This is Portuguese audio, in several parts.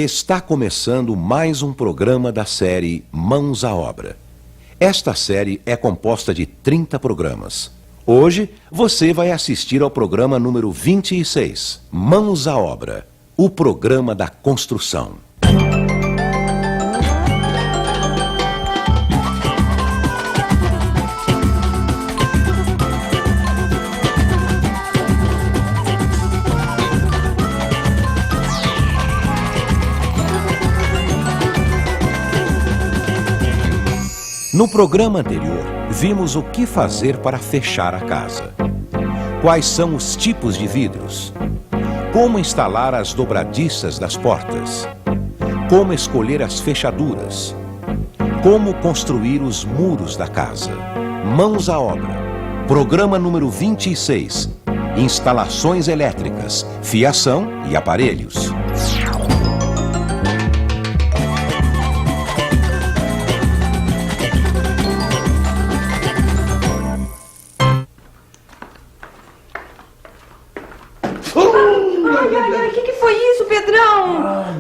Está começando mais um programa da série Mãos à Obra. Esta série é composta de 30 programas. Hoje, você vai assistir ao programa número 26, Mãos à Obra, o programa da construção. No programa anterior, vimos o que fazer para fechar a casa. Quais são os tipos de vidros? Como instalar as dobradiças das portas? Como escolher as fechaduras? Como construir os muros da casa? Mãos à obra. Programa número 26. Instalações elétricas, fiação e aparelhos.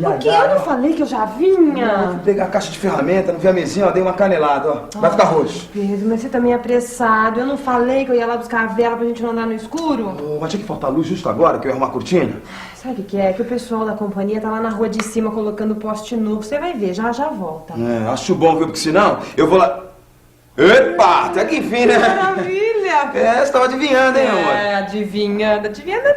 O que? Eu não falei que eu já vinha? Eu fui pegar a caixa de ferramenta, não vi a mesinha, ó, dei uma canelada, ó. Vai ficar roxo. Pedro, mas você também é apressado. Eu não falei que eu ia lá buscar a vela pra gente não andar no escuro? Mas tinha que faltar luz justo agora, que eu ia arrumar a cortina. Sabe o que é? Que o pessoal da companhia tá lá na rua de cima colocando poste novo. Você vai ver, já volta. Acho bom, viu? Porque senão eu vou lá... Epa, até que enfim, né? Maravilha! Você tava adivinhando, hein, amor? Adivinhando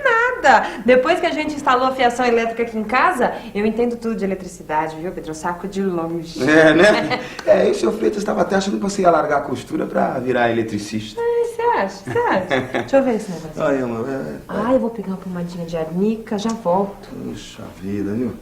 nada. Depois que a gente instalou a fiação elétrica aqui em casa, eu entendo tudo de eletricidade, viu, Pedro? Eu saco de longe. Né? E o seu Freitas estava até achando que você ia largar a costura pra virar eletricista. Você acha? Deixa eu ver esse negócio. Ai, amor. Eu vou pegar uma pomadinha de arnica, já volto. Puxa vida, viu?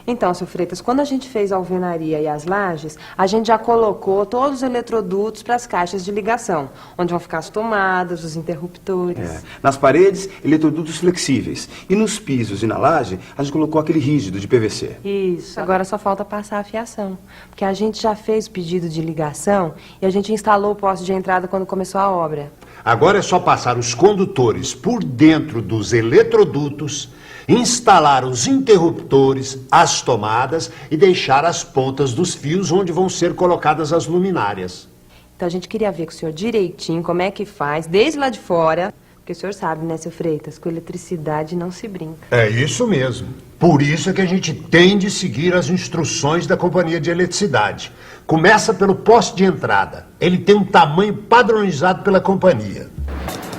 Então, seu Freitas, quando a gente fez a alvenaria e as lajes, a gente já colocou todos os eletrodutos para as caixas de ligação, onde vão ficar as tomadas, os interruptores. Nas paredes, eletrodutos flexíveis. E nos pisos e na laje, a gente colocou aquele rígido de PVC. Isso. Agora só falta passar a fiação. Porque a gente já fez o pedido de ligação e a gente instalou o poste de entrada quando começou a obra. Agora é só passar os condutores por dentro dos eletrodutos, instalar os interruptores, as tomadas e deixar as pontas dos fios onde vão ser colocadas as luminárias. Então a gente queria ver com o senhor direitinho como é que faz, desde lá de fora, porque o senhor sabe, né, seu Freitas, com eletricidade não se brinca. É isso mesmo. Por isso é que a gente tem de seguir as instruções da Companhia de Eletricidade. Começa pelo poste de entrada. Ele tem um tamanho padronizado pela companhia.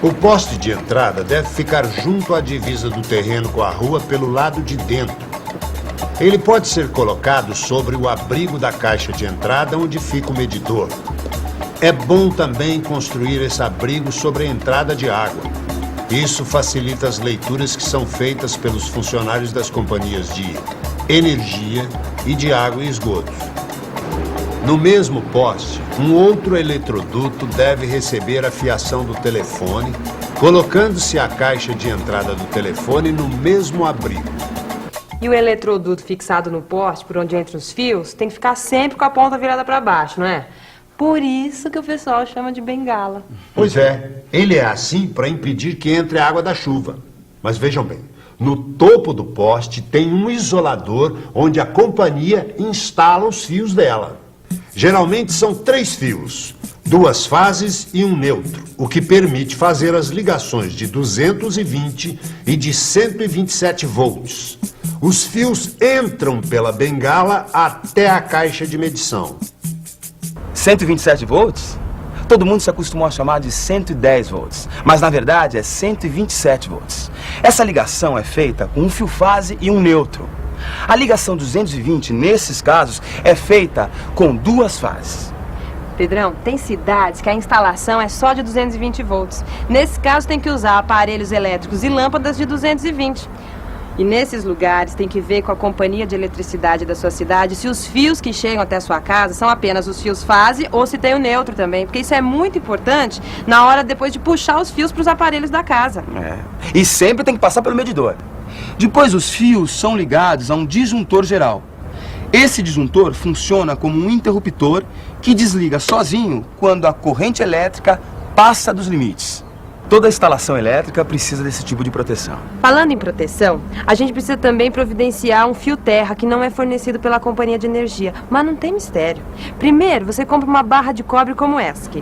O poste de entrada deve ficar junto à divisa do terreno com a rua pelo lado de dentro. Ele pode ser colocado sobre o abrigo da caixa de entrada onde fica o medidor. É bom também construir esse abrigo sobre a entrada de água. Isso facilita as leituras que são feitas pelos funcionários das companhias de energia e de água e esgotos. No mesmo poste, um outro eletroduto deve receber a fiação do telefone, colocando-se a caixa de entrada do telefone no mesmo abrigo. E o eletroduto fixado no poste, por onde entram os fios, tem que ficar sempre com a ponta virada para baixo, não é? Por isso que o pessoal chama de bengala. Pois é, ele é assim para impedir que entre a água da chuva. Mas vejam bem, no topo do poste tem um isolador onde a companhia instala os fios dela. Geralmente são 3 fios, 2 fases e um neutro, o que permite fazer as ligações de 220 e de 127 volts. Os fios entram pela bengala até a caixa de medição. 127 volts? Todo mundo se acostumou a chamar de 110 volts, mas na verdade é 127 volts. Essa ligação é feita com um fio fase e um neutro. A ligação 220, nesses casos, é feita com 2 fases. Pedrão, tem cidades que a instalação é só de 220 volts. Nesse caso, tem que usar aparelhos elétricos e lâmpadas de 220. E nesses lugares, tem que ver com a companhia de eletricidade da sua cidade se os fios que chegam até a sua casa são apenas os fios fase ou se tem o neutro também. Porque isso é muito importante na hora depois de puxar os fios para os aparelhos da casa. E sempre tem que passar pelo medidor. Depois os fios são ligados a um disjuntor geral. Esse disjuntor funciona como um interruptor que desliga sozinho quando a corrente elétrica passa dos limites. Toda instalação elétrica precisa desse tipo de proteção. Falando em proteção, a gente precisa também providenciar um fio terra que não é fornecido pela companhia de energia. Mas não tem mistério. Primeiro, você compra uma barra de cobre como essa aqui.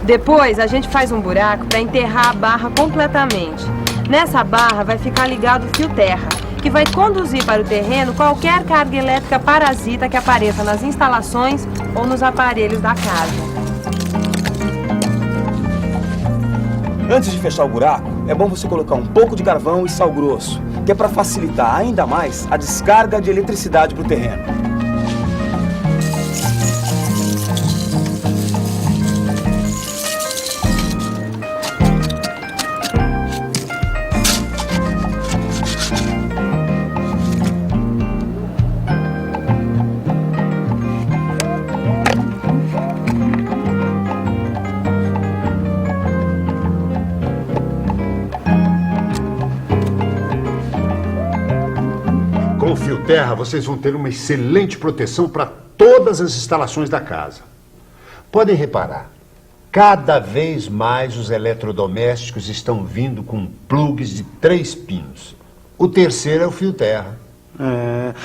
Depois, a gente faz um buraco para enterrar a barra completamente. Nessa barra vai ficar ligado o fio terra, que vai conduzir para o terreno qualquer carga elétrica parasita que apareça nas instalações ou nos aparelhos da casa. Antes de fechar o buraco, é bom você colocar um pouco de carvão e sal grosso, que é para facilitar ainda mais a descarga de eletricidade para o terreno. Com o fio terra, vocês vão ter uma excelente proteção para todas as instalações da casa. Podem reparar, cada vez mais os eletrodomésticos estão vindo com plugs de 3 pinos. O terceiro é o fio terra.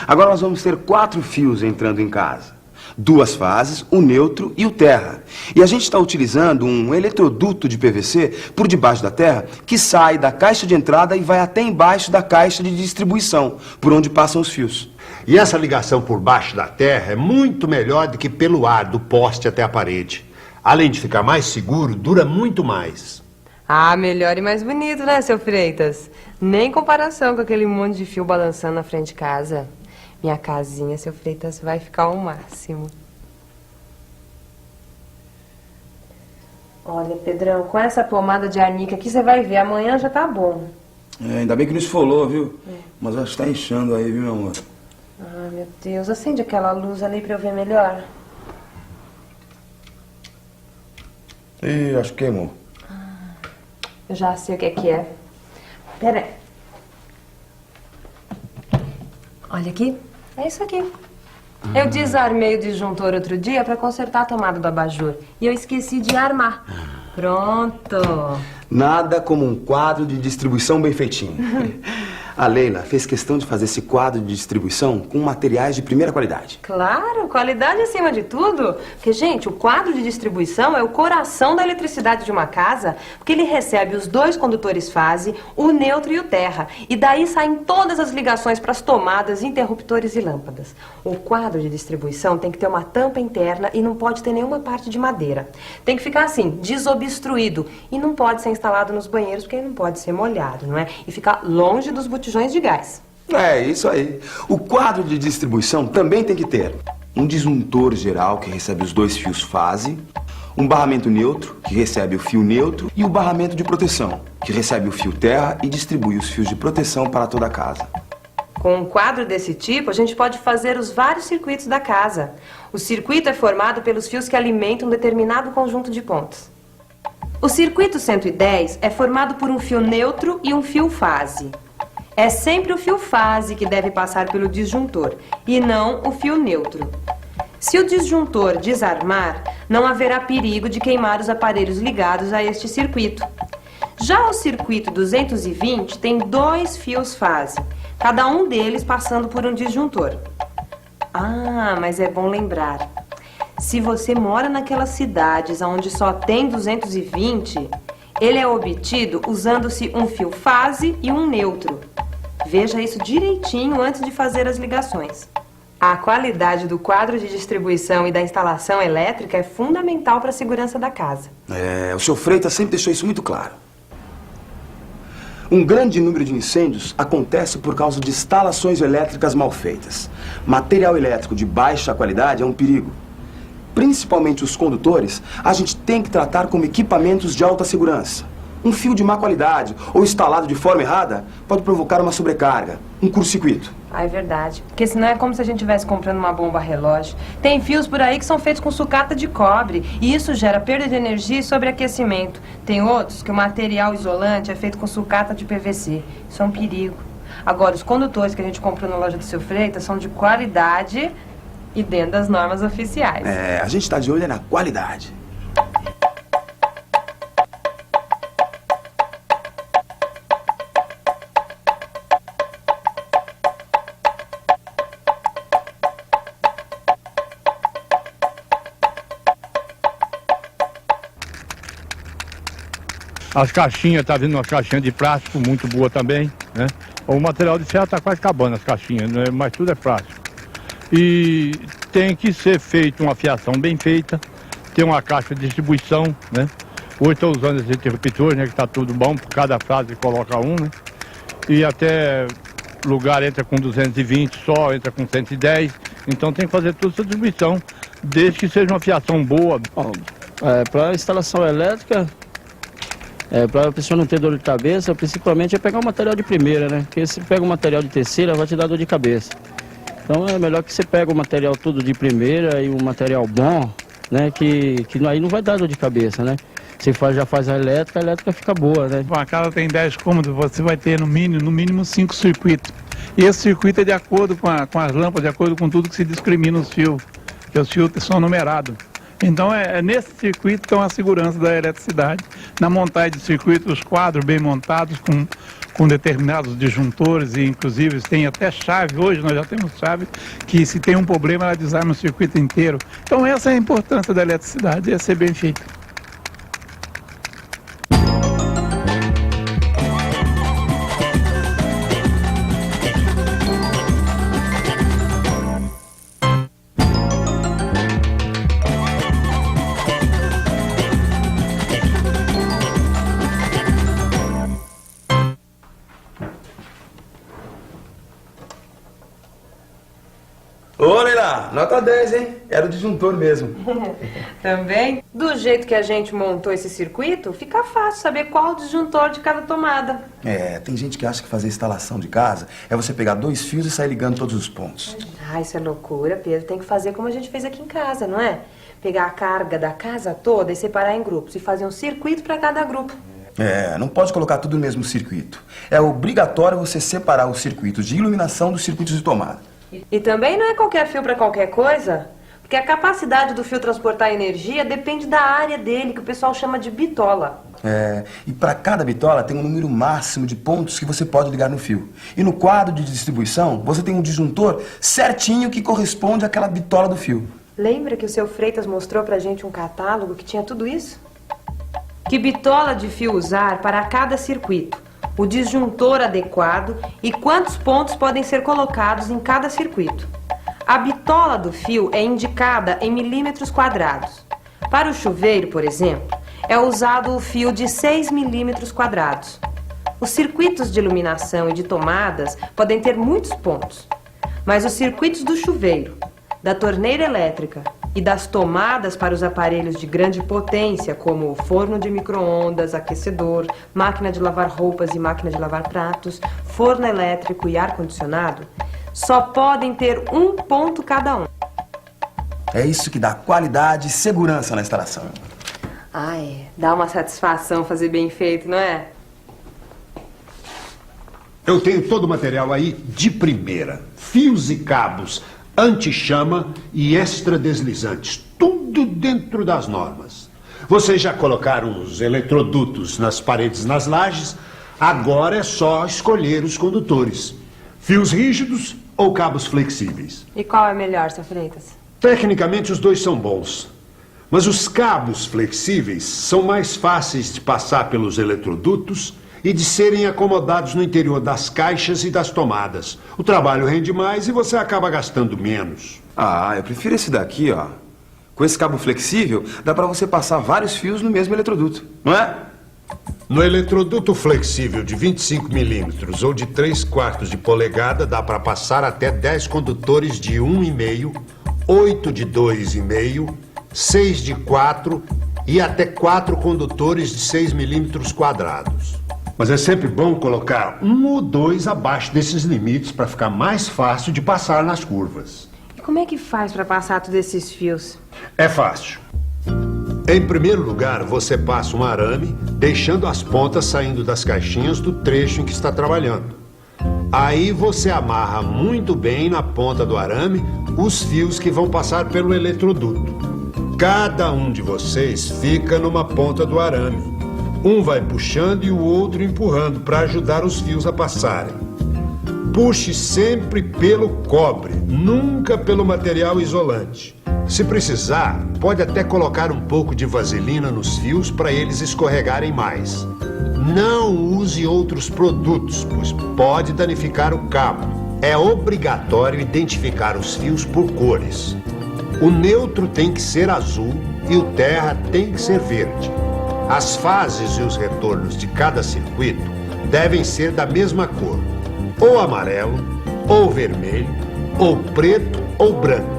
Agora nós vamos ter 4 fios entrando em casa. 2 fases, o neutro e o terra. E a gente está utilizando um eletroduto de PVC por debaixo da terra que sai da caixa de entrada e vai até embaixo da caixa de distribuição, por onde passam os fios. E essa ligação por baixo da terra é muito melhor do que pelo ar do poste até a parede. Além de ficar mais seguro, dura muito mais. Ah, melhor e mais bonito, né, seu Freitas? Nem comparação com aquele monte de fio balançando na frente de casa. Minha casinha, seu Freitas, vai ficar ao máximo. Olha, Pedrão, com essa pomada de arnica aqui, você vai ver, amanhã já tá bom. Ainda bem que não esfolou, viu? Mas acho que tá inchando aí, viu, meu amor? Ai, meu Deus, acende aquela luz ali pra eu ver melhor. Ih, acho que queimou. Eu já sei o que é. Pera aí. Olha aqui. É isso aqui. Eu desarmei o disjuntor outro dia pra consertar a tomada do abajur. E eu esqueci de armar. Pronto. Nada como um quadro de distribuição bem feitinho. A Leila fez questão de fazer esse quadro de distribuição com materiais de primeira qualidade. Claro, qualidade acima de tudo. Porque, gente, o quadro de distribuição é o coração da eletricidade de uma casa, porque ele recebe os 2 condutores fase, o neutro e o terra. E daí saem todas as ligações para as tomadas, interruptores e lâmpadas. O quadro de distribuição tem que ter uma tampa interna e não pode ter nenhuma parte de madeira. Tem que ficar assim, desobstruído. E não pode ser instalado nos banheiros, porque ele não pode ser molhado, não é? E ficar longe dos botijões de gás. É, isso aí. O quadro de distribuição também tem que ter um disjuntor geral, que recebe os 2 fios fase, um barramento neutro, que recebe o fio neutro, e o barramento de proteção, que recebe o fio terra e distribui os fios de proteção para toda a casa. Com um quadro desse tipo, a gente pode fazer os vários circuitos da casa. O circuito é formado pelos fios que alimentam um determinado conjunto de pontos. O circuito 110 é formado por um fio neutro e um fio fase. É sempre o fio fase que deve passar pelo disjuntor, e não o fio neutro. Se o disjuntor desarmar, não haverá perigo de queimar os aparelhos ligados a este circuito. Já o circuito 220 tem 2 fios fase, cada um deles passando por um disjuntor. Ah, mas é bom lembrar. Se você mora naquelas cidades onde só tem 220, ele é obtido usando-se um fio fase e um neutro. Veja isso direitinho antes de fazer as ligações. A qualidade do quadro de distribuição e da instalação elétrica é fundamental para a segurança da casa. O Sr. Freitas sempre deixou isso muito claro. Um grande número de incêndios acontece por causa de instalações elétricas mal feitas. Material elétrico de baixa qualidade é um perigo. Principalmente os condutores, a gente tem que tratar como equipamentos de alta segurança. Um fio de má qualidade ou instalado de forma errada pode provocar uma sobrecarga, um curto-circuito. Ah, é verdade. Porque senão é como se a gente estivesse comprando uma bomba relógio. Tem fios por aí que são feitos com sucata de cobre e isso gera perda de energia e sobreaquecimento. Tem outros que o material isolante é feito com sucata de PVC. Isso é um perigo. Agora, os condutores que a gente comprou na loja do seu Freitas são de qualidade E dentro das normas oficiais. É, a gente tá de olho na qualidade. As caixinhas, tá vindo uma caixinha de plástico muito boa também, né? O material de ferro tá quase acabando as caixinhas, né? Mas tudo é plástico. E tem que ser feita uma fiação bem feita, tem uma caixa de distribuição, né? Hoje estou usando esse interruptor, né? Que tá tudo bom, por cada frase coloca um, né? E até lugar entra com 220 só, entra com 110, então tem que fazer toda essa distribuição, desde que seja uma fiação boa. Para instalação elétrica, para a pessoa não ter dor de cabeça, principalmente é pegar um material de primeira, né? Porque se pega um material de terceira, vai te dar dor de cabeça. Então é melhor que você pega o material tudo de primeira e um material bom, né? Que aí não vai dar dor de cabeça, né? Você já faz a elétrica fica boa, né? Uma casa tem 10 cômodos, você vai ter no mínimo 5 circuitos. E esse circuito é de acordo com as lâmpadas, de acordo com tudo que se discrimina os fios, que os fios são numerados. Então é nesse circuito que estão a segurança da eletricidade. Na montagem de circuito, os quadros bem montados com determinados disjuntores e inclusive tem até chave. Hoje nós já temos chave que se tem um problema ela desarma o circuito inteiro. Então essa é a importância da eletricidade, é ser bem feito. Ô, Leila, nota 10, hein? Era o disjuntor mesmo. Também, do jeito que a gente montou esse circuito, fica fácil saber qual o disjuntor de cada tomada. É, tem gente que acha que fazer instalação de casa é você pegar 2 fios e sair ligando todos os pontos. Ah, isso é loucura, Pedro. Tem que fazer como a gente fez aqui em casa, não é? Pegar a carga da casa toda e separar em grupos e fazer um circuito para cada grupo. É, não pode colocar tudo no mesmo circuito. É obrigatório você separar os circuitos de iluminação dos circuitos de tomada. E também não é qualquer fio para qualquer coisa, porque a capacidade do fio transportar energia depende da área dele, que o pessoal chama de bitola. É, e para cada bitola tem um número máximo de pontos que você pode ligar no fio. E no quadro de distribuição, você tem um disjuntor certinho que corresponde àquela bitola do fio. Lembra que o seu Freitas mostrou pra gente um catálogo que tinha tudo isso? Que bitola de fio usar para cada circuito, o disjuntor adequado e quantos pontos podem ser colocados em cada circuito. A bitola do fio é indicada em milímetros quadrados. Para o chuveiro, por exemplo, é usado o fio de 6 milímetros quadrados. Os circuitos de iluminação e de tomadas podem ter muitos pontos, mas os circuitos do chuveiro, da torneira elétrica e das tomadas para os aparelhos de grande potência, como o forno de micro-ondas, aquecedor, máquina de lavar roupas e máquina de lavar pratos, forno elétrico e ar-condicionado, só podem ter um ponto cada um. É isso que dá qualidade e segurança na instalação. Ah, é. Dá uma satisfação fazer bem feito, não é? Eu tenho todo o material aí de primeira. Fios e cabos, anti-chama e extra-deslizantes. Tudo dentro das normas. Vocês já colocaram os eletrodutos nas paredes, nas lajes. Agora é só escolher os condutores. Fios rígidos ou cabos flexíveis. E qual é melhor, seu Freitas? Tecnicamente, os dois são bons. Mas os cabos flexíveis são mais fáceis de passar pelos eletrodutos e de serem acomodados no interior das caixas e das tomadas. O trabalho rende mais e você acaba gastando menos. Ah, eu prefiro esse daqui, ó. Com esse cabo flexível, dá pra você passar vários fios no mesmo eletroduto, não é? No eletroduto flexível de 25 milímetros ou de 3/4 de polegada, dá para passar até 10 condutores de 1,5, 8 de 2,5, 6 de 4 e até 4 condutores de 6 milímetros quadrados. Mas é sempre bom colocar 1 ou 2 abaixo desses limites para ficar mais fácil de passar nas curvas. E como é que faz para passar todos esses fios? É fácil. Em primeiro lugar, você passa um arame, deixando as pontas saindo das caixinhas do trecho em que está trabalhando. Aí você amarra muito bem na ponta do arame os fios que vão passar pelo eletroduto. Cada um de vocês fica numa ponta do arame. Um vai puxando e o outro empurrando para ajudar os fios a passarem. Puxe sempre pelo cobre, nunca pelo material isolante. Se precisar, pode até colocar um pouco de vaselina nos fios para eles escorregarem mais. Não use outros produtos, pois pode danificar o cabo. É obrigatório identificar os fios por cores. O neutro tem que ser azul e o terra tem que ser verde. As fases e os retornos de cada circuito devem ser da mesma cor. Ou amarelo, ou vermelho, ou preto ou branco.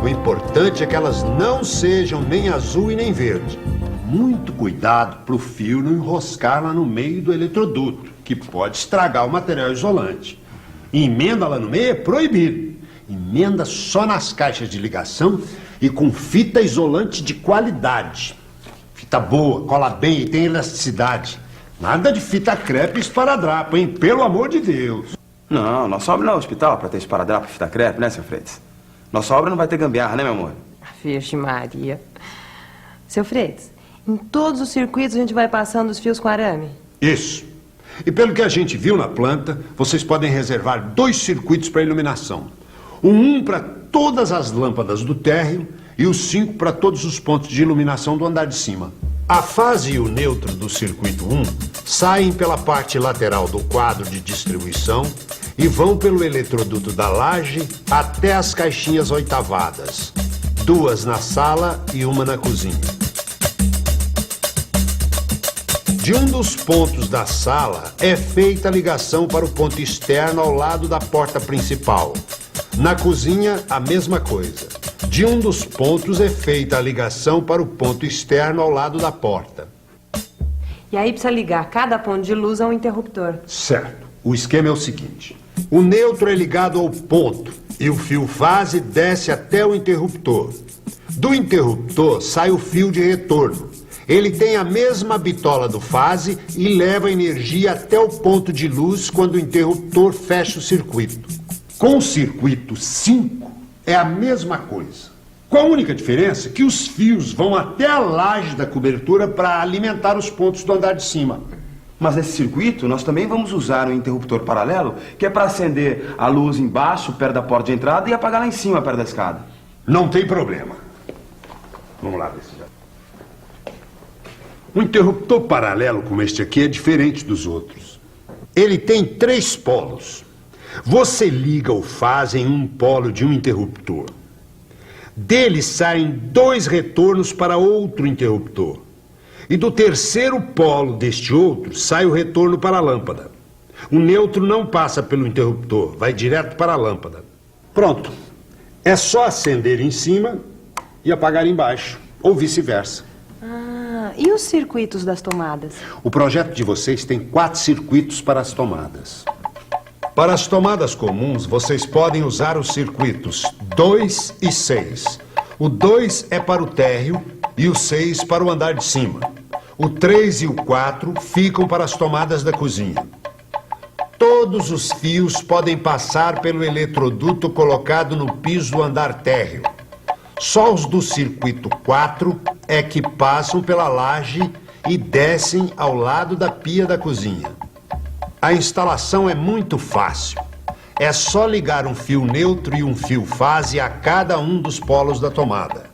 O importante é que elas não sejam nem azul e nem verde. Muito cuidado para o fio não enroscar lá no meio do eletroduto, que pode estragar o material isolante. Emenda lá no meio é proibido. Emenda só nas caixas de ligação e com fita isolante de qualidade. Fita boa, cola bem e tem elasticidade. Nada de fita crepe e esparadrapo, hein? Pelo amor de Deus. Não, nossa obra não é um hospital para ter esparadrapo e fita crepe, né, seu Freitas? Nossa obra não vai ter gambiarra, né, meu amor? Vixe Maria. Seu Freitas, em todos os circuitos a gente vai passando os fios com arame? Isso. E pelo que a gente viu na planta, vocês podem reservar 2 circuitos para iluminação. Um para todas as lâmpadas do térreo e os 5 para todos os pontos de iluminação do andar de cima. A fase e o neutro do circuito 1 saem pela parte lateral do quadro de distribuição e vão pelo eletroduto da laje até as caixinhas oitavadas. 2 na sala e 1 na cozinha. De um dos pontos da sala é feita a ligação para o ponto externo ao lado da porta principal. Na cozinha, a mesma coisa. De um dos pontos é feita a ligação para o ponto externo ao lado da porta. E aí precisa ligar cada ponto de luz a um interruptor. Certo. O esquema é o seguinte. O neutro é ligado ao ponto e o fio fase desce até o interruptor. Do interruptor sai o fio de retorno. Ele tem a mesma bitola do fase e leva energia até o ponto de luz quando o interruptor fecha o circuito. Com o circuito 5 é a mesma coisa. Com a única diferença que os fios vão até a laje da cobertura para alimentar os pontos do andar de cima. Mas nesse circuito, nós também vamos usar um interruptor paralelo, que é para acender a luz embaixo, perto da porta de entrada, e apagar lá em cima, perto da escada. Não tem problema. Vamos lá ver se já... Um interruptor paralelo como este aqui é diferente dos outros. Ele tem 3 polos. Você liga o fase em um polo de um interruptor. Dele saem 2 retornos para outro interruptor. E do terceiro polo deste outro sai o retorno para a lâmpada. O neutro não passa pelo interruptor, vai direto para a lâmpada. Pronto. É só acender em cima e apagar embaixo, ou vice-versa. E os circuitos das tomadas? O projeto de vocês tem 4 circuitos para as tomadas. Para as tomadas comuns, vocês podem usar os circuitos 2 e 6. O 2 é para o térreo e o 6 para o andar de cima. O 3 e o 4 ficam para as tomadas da cozinha. Todos os fios podem passar pelo eletroduto colocado no piso do andar térreo. Só os do circuito 4 é que passam pela laje e descem ao lado da pia da cozinha. A instalação é muito fácil. É só ligar um fio neutro e um fio fase a cada um dos polos da tomada.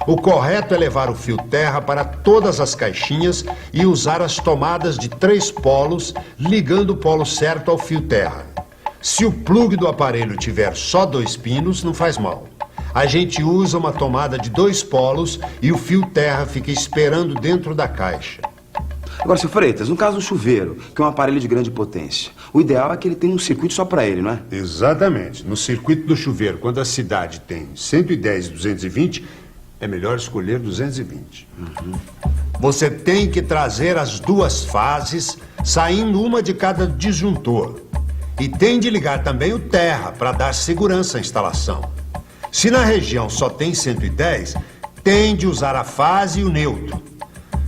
O correto é levar o fio terra para todas as caixinhas e usar as tomadas de 3 polos, ligando o polo certo ao fio terra. Se o plugue do aparelho tiver só 2 pinos, não faz mal. A gente usa uma tomada de 2 polos e o fio terra fica esperando dentro da caixa. Agora, seu Freitas, no caso do chuveiro, que é um aparelho de grande potência, o ideal é que ele tenha um circuito só para ele, não é? Exatamente. No circuito do chuveiro, quando a cidade tem 110 e 220, é melhor escolher 220. Você tem que trazer as 2 fases, saindo uma de cada disjuntor. E tem de ligar também o terra para dar segurança à instalação. Se na região só tem 110, tem de usar a fase e o neutro.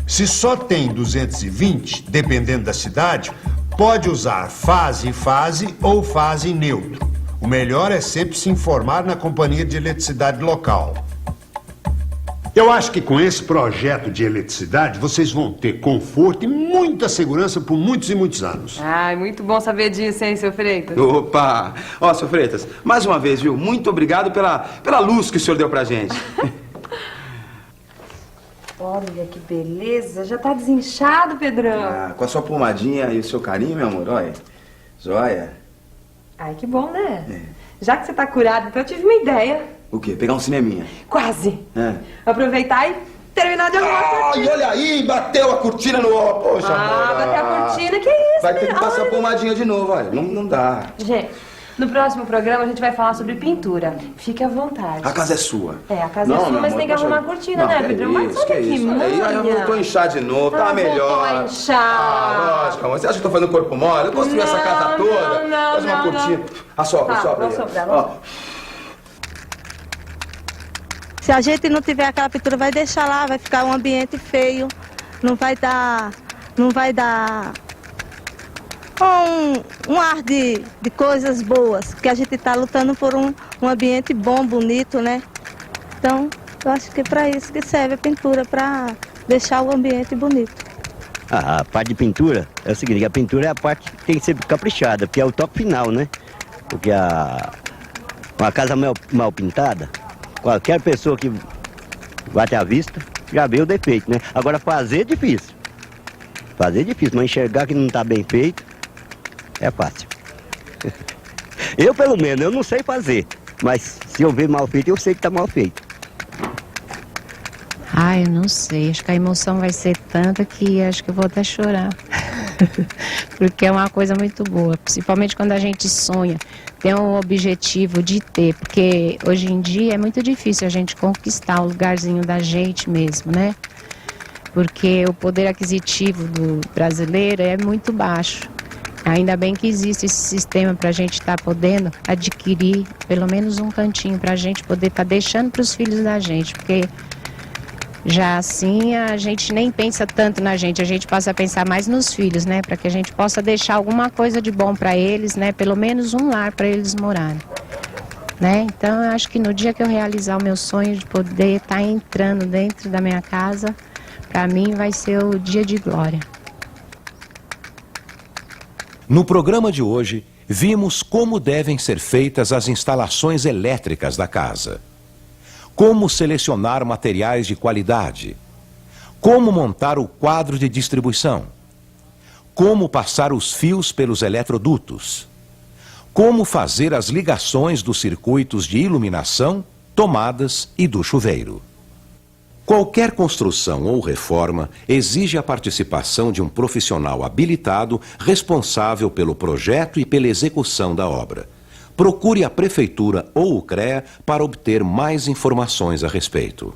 Se só tem 220, dependendo da cidade, Pode usar fase ou fase neutro. O melhor é sempre se informar na companhia de eletricidade local. Eu acho que com esse projeto de eletricidade, vocês vão ter conforto e muita segurança por muitos e muitos anos. Ai, muito bom saber disso, hein, seu Freitas? Opa! Ó, seu Freitas, mais uma vez, viu? Muito obrigado pela luz que o senhor deu pra gente. Olha que beleza, já tá desinchado, Pedrão. Ah, com a sua pomadinha e o seu carinho, meu amor, olha. Joia. Ai, que bom, né? Já que você tá curado, então eu tive uma ideia. O quê? Pegar um cineminha? Quase. É. Aproveitar e terminar de arrumar a Ai, cortina. olha aí, bateu a cortina no... Poxa, Ah, amor. bateu a cortina, que isso, Vai ter que né? passar Ai. pomadinha de novo, olha. Não dá. Gente, no próximo programa a gente vai falar sobre pintura. Fique à vontade. A casa é sua. É, a casa é sua, meu mas amor, tem que poxa. arrumar a cortina, Não, né, que Pedro? Mas isso, olha que que isso. Aí eu voltou a inchar de novo, tá melhor. Voltou a inchar. Ah, lógico, amor. Você acha que eu tô fazendo corpo mole? Eu construí essa casa toda. Faz uma cortina. Assopra, Tá, assopra. vou aí. soprar, Ó. Se a gente não tiver aquela pintura, vai deixar lá, vai ficar um ambiente feio, não vai dar um ar de coisas boas, que a gente está lutando por um ambiente bom, bonito, né? Então, eu acho que é para isso que serve a pintura, para deixar o ambiente bonito. A parte de pintura é o seguinte, a pintura é a parte que tem que ser caprichada, porque é o toque final, né? Porque uma casa mal pintada, qualquer pessoa que bate à vista já vê o defeito, né? Agora fazer é difícil. Fazer é difícil, mas enxergar que não está bem feito é fácil. Eu, pelo menos, eu não sei fazer, mas se eu ver mal feito, eu sei que está mal feito. Ah, eu não sei. Acho que a emoção vai ser tanta que acho que eu vou até chorar. Porque é uma coisa muito boa. Principalmente quando a gente sonha, tem um objetivo de ter. Porque hoje em dia é muito difícil a gente conquistar o lugarzinho da gente mesmo, né? Porque o poder aquisitivo do brasileiro é muito baixo. Ainda bem que existe esse sistema para a gente estar podendo adquirir pelo menos um cantinho para a gente poder estar deixando para os filhos da gente. Porque já assim a gente nem pensa tanto na gente, a gente passa a pensar mais nos filhos, né? Para que a gente possa deixar alguma coisa de bom para eles, né? Pelo menos um lar para eles morarem, né? Então eu acho que no dia que eu realizar o meu sonho de poder estar entrando dentro da minha casa, para mim vai ser o dia de glória. No programa de hoje, vimos como devem ser feitas as instalações elétricas da casa. Como selecionar materiais de qualidade. Como montar o quadro de distribuição. Como passar os fios pelos eletrodutos. Como fazer as ligações dos circuitos de iluminação, tomadas e do chuveiro. Qualquer construção ou reforma exige a participação de um profissional habilitado responsável pelo projeto e pela execução da obra. Procure a Prefeitura ou o CREA para obter mais informações a respeito.